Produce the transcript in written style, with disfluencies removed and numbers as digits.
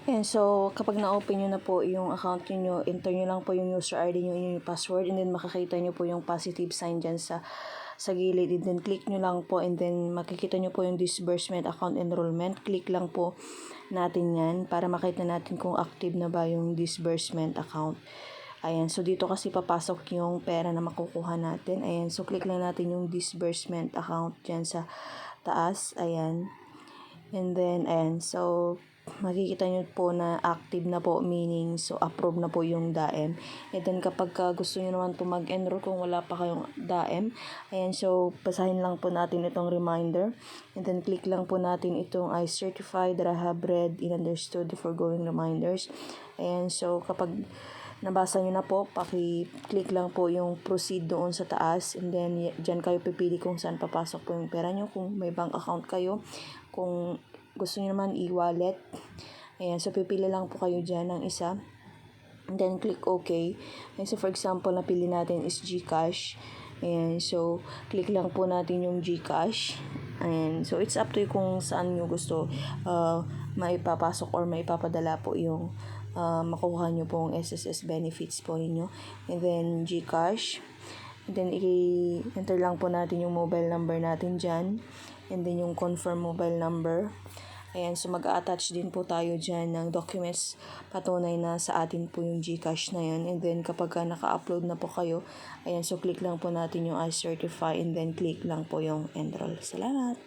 And so, kapag na-open nyo na po yung account nyo, enter nyo lang po yung user ID nyo, yung password, and then makikita nyo po yung positive sign dyan sa gilid, and then click nyo lang po, and then makikita nyo po yung disbursement account enrollment. Click lang po natin yan para makita natin kung active na ba yung disbursement account. Ayan, so dito kasi papasok yung pera na makukuha natin. Ayan, so click lang natin yung disbursement account dyan sa taas. Ayan. And then, ayan, so makikita nyo po na active na po, meaning so approve na po yung DAEM. And then kapag gusto nyo naman po mag-enroll kung wala pa kayong DAEM, ayan, so basahin lang po natin itong reminder, and then click lang po natin itong I certify that I have read and understood the foregoing reminders. Ayan, so kapag nabasa nyo na po, paki-click lang po yung proceed doon sa taas, and then dyan kayo pipili kung saan papasok po yung pera nyo, kung may bank account kayo, kung gusto nyo naman e-wallet. Ayan, so pipili lang po kayo dyan ng isa, and then click OK. Ayan, so for example, napili natin is GCash. Ayan, so click lang po natin yung GCash. Ayan, so it's up to you kung saan nyo gusto maipapasok or maipapadala po yung makuha nyo pong SSS benefits po ninyo. And then GCash, and then i-enter lang po natin yung mobile number natin dyan, and then yung confirm mobile number. Ayan, so mag-attach din po tayo dyan ng documents patunay na sa atin po yung GCash na yun. And then kapag naka-upload na po kayo, ayan, so click lang po natin yung I certify, and then click lang po yung enroll. Salamat!